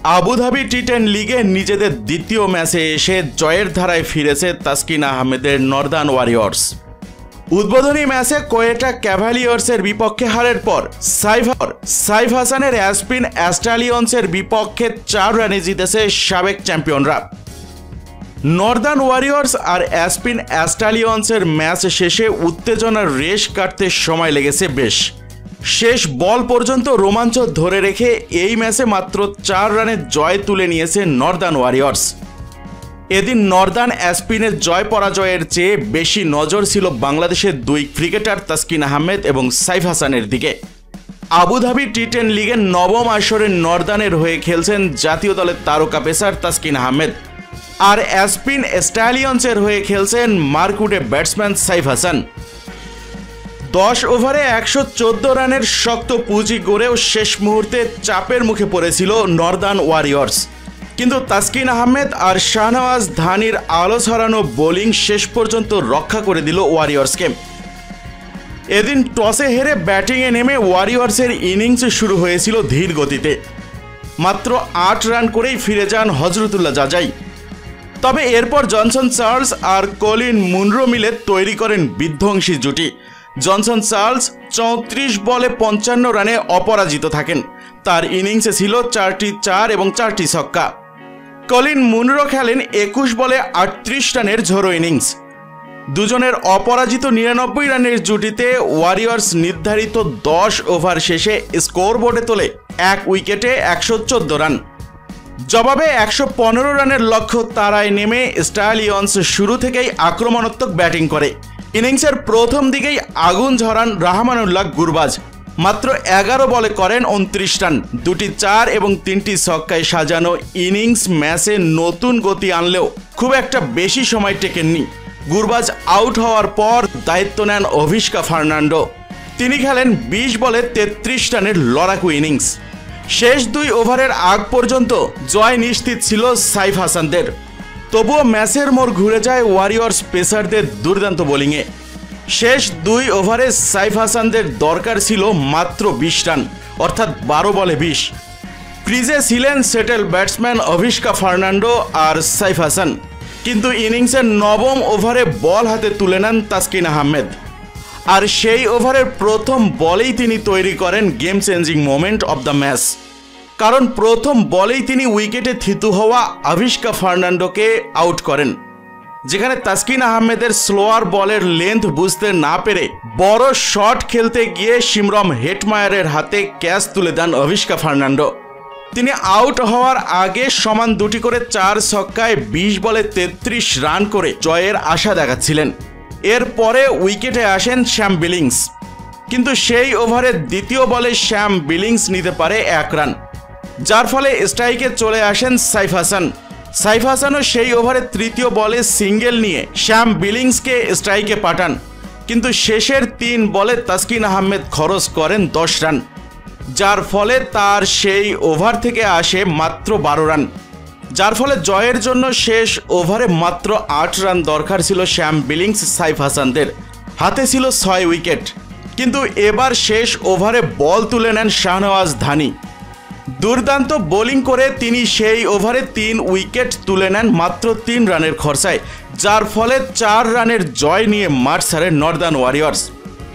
Abu Dhabi টি10 লিগে নিজেদের দ্বিতীয় ম্যাচে এসে জয়ের ধারায় ফিরেছে তাসকিন আহমেদের নর্দার্ন ওয়ারিয়র্স। উদ্বোধনী ম্যাচে কোয়েটা ক্যাভালিয়ার্সের বিপক্ষে হারের পর সাইফ হাসানের অ্যাসপিন অ্যাস্টালিয়ন্সের বিপক্ষে 4 রানে জিতেছে সাবেক চ্যাম্পিয়নরা। নর্দার্ন ওয়ারিয়র্স আর অ্যাসপিন অ্যাস্টালিয়ন্সের ম্যাচ শেষে উত্তেজনার রেশ কাটতে সময় লেগেছে বেশ। শেষ বল পর্যন্ত রোমাঞ্চ ধরে রেখে এই ম্যাচে মাত্র 4 রানের জয় তুলে নিয়েছে নর্দার্ন ওয়ারিয়র্স। এদিন নর্দার্ন অ্যাসপিনের জয় পরাজয়ের চেয়ে বেশি নজর ছিল বাংলাদেশের দুই ক্রিকেটার তাসকিন আহমেদ এবং সাইফ হাসানের দিকে। আবুধাবি টি10 লিগের নবম আসরের নর্দার্নের হয়ে খেলছেন জাতীয় দলের তারকা পেসার তাসকিন আহমেদ, আর অ্যাসপিন স্ট্যালিয়ন্সের হয়ে খেলছেন মারকুটে ব্যাটসম্যান সাইফ হাসান। 10 ওভারে 114 রানের শক্ত পুঁজি গড়েও শেষ মুহূর্তে চাপের মুখে পড়েছিল নর্দার্ন ওয়ারিয়র্স, কিন্তু তাসকিন আহমেদ আর শাহনওয়াজ ধানির আলো ছড়ানো বোলিং শেষ পর্যন্ত রক্ষা করে দিল ওয়ারিয়র্সকে। এদিন টসে হেরে ব্যাটিংয়ে নেমে ওয়ারিয়র্সের ইনিংস শুরু হয়েছিল ধীর গতিতে। মাত্র 8 রান করেই ফিরে যান হজরতুল্লাহ জাজাই। তবে এরপর জনসন চার্লস আর কলিন মুনরো মিলে তৈরি করেন বিধ্বংসী জুটি। জনসন চার্লস 34 বলে 55 রানে অপরাজিত থাকেন। তার ইনিংসে ছিল 4টি 4 এবং 4টি ছক্কা। কলিন মুনরো খেলেন 21 বলে 38 রানের ঝোড়ো ইনিংস। দুজনের অপরাজিত 99 রানের জুটিতে ওয়ারিয়র্স নির্ধারিত 10 ওভার শেষে স্কোরবোর্ডে তোলে 1 উইকেটে 114 রান। জবাবে 115 রানের লক্ষ্য তাড়ায় নেমে স্ট্যালিয়ন্স শুরু থেকেই আক্রমণাত্মক ব্যাটিং করে। ইনিংসের প্রথম দিকেই আগুন ঝরান রাহমানুল্লাহ গুরবাজ। মাত্র 11 বলে করেন 29 রান। 2টি 4 এবং 3টি ছক্কায় সাজানো ইনিংস ম্যাচে নতুন গতি আনলেও খুব একটা বেশি সময় টেকেননি। গুরবাজ আউট হওয়ার পর দায়িত্ব নেন অভিষকা ফার্নান্ডো। তিনি খেলেন 20 বলে 33 রানের লড়াকু ইনিংস। শেষ 2 ওভারের আগ পর্যন্ত জয় নিশ্চিত ছিল সাইফ হাসানদের। তবুও ম্যাচের মোড় ঘুরে যায় ওয়ারিয়র্স পেসারদের দুর্দান্ত বোলিংয়ে। শেষ 2 ওভারে সাইফ হাসানদের দরকার ছিল মাত্র 20 রান, অর্থাৎ 12 বলে 20। ক্রিজে ছিলেন সেটেল ব্যাটসম্যান অভিষকা ফার্নান্ডো আর সাইফ হাসান, কিন্তু ইনিংসের 9ম ওভারে বল হাতে তুলে নেন তাসকিন আহমেদ। আর সেই ওভারের প্রথম বলেই তিনি তৈরি করেন game changing moment of the match. কারণ প্রথম বলেই তিনি উইকেটে থিতু হওয়া অভিষকা ফার্নান্ডোকে আউট করেন, যেখানে তাসকিন আহমেদের স্লোয়ার বলের লেন্থ বুঝতে না পেরে বড় শট খেলতে গিয়ে শিমরম হেটমায়ারের হাতে ক্যাচ তুলে দেন অভিষকা ফার্নান্ডো। তিনি আউট হওয়ার আগে সমান 2টি করে 4 ছক্কায় 20 বলে 33 রান করে জয়ের আশা দেখাচ্ছিলেন। এরপরে উইকেটে আসেন শ্যাম বিলিংস, কিন্তু সেই ওভারের দ্বিতীয় বলে শ্যাম বিলিংস নিতে পারে 1 রান, যার ফলে স্ট্রাইকে চলে আসেন সাইফ হাসান। সাইফ হাসানও সেই ওভারে তৃতীয় বলে সিঙ্গেল নিয়ে শ্যাম বিলিংসকে স্ট্রাইকে পাঠান, কিন্তু শেষের 3 বলে তাসকিন আহমেদ খরচ করেন 10 রান, যার ফলে তার সেই ওভার থেকে আসে মাত্র 12 রান। যার ফলে জয়ের জন্য শেষ ওভারে মাত্র 8 রান দরকার ছিল শ্যাম বিলিংস সাইফ হাসানদের। হাতে ছিল 6 উইকেট, কিন্তু এবার শেষ ওভারে বল তুলে নেন শাহনওয়াজ ধানি। দুর্দান্ত বোলিং করে তিনি সেই ওভারে 3 উইকেট তুলে নেন মাত্র 3 রানের খরচায়, যার ফলে 4 রানের জয় নিয়ে মাঠ ছাড়ে নর্দার্ন ওয়ারিয়র্স।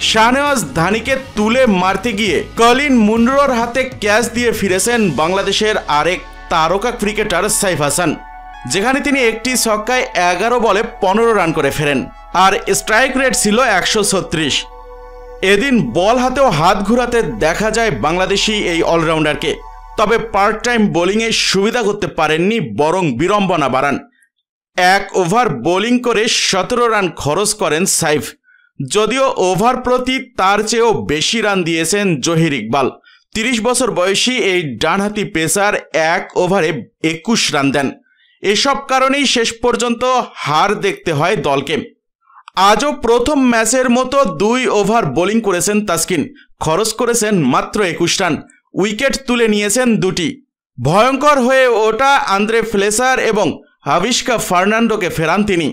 শাহনওয়াজ ধানিকে তুলে মারতে গিয়ে কলিন মুনরোর হাতে ক্যাচ দিয়ে ফিরেছেন বাংলাদেশের আরেক তারকা ক্রিকেটার সাইফ হাসান, যেখানে তিনি একটি ছক্কায় 11 বলে 15 রান করে ফেরেন, আর স্ট্রাইক রেট ছিল 136। এদিন বল হাতেও হাত ঘুরাতে দেখা যায় বাংলাদেশি এই অলরাউন্ডারকে, তবে পার্ট টাইম বোলিংয়ে সুবিধা করতে পারেননি, বরং বিড়ম্বনা বাড়ান। 1 ওভার বোলিং করে 17 রান খরচ করেন সাইফ, যদিও ওভার প্রতি তার চেয়েও বেশি রান দিয়েছেন জহির ইকবাল। 30 বছর বয়সী এই ডানহাতি পেসার 1 ওভারে 21 রান দেন। এসব কারণেই শেষ পর্যন্ত হার দেখতে হয় দলকে। আজও প্রথম ম্যাচের মতো 2 ওভার বোলিং করেছেন তাসকিন, খরচ করেছেন মাত্র 21 রান, উইকেট তুলে নিয়েছেন 2টি। ভয়ঙ্কর হয়ে ওঠা আন্দ্রে ফ্লেসার এবং অভিষকা ফার্নান্ডোকে ফেরান তিনি।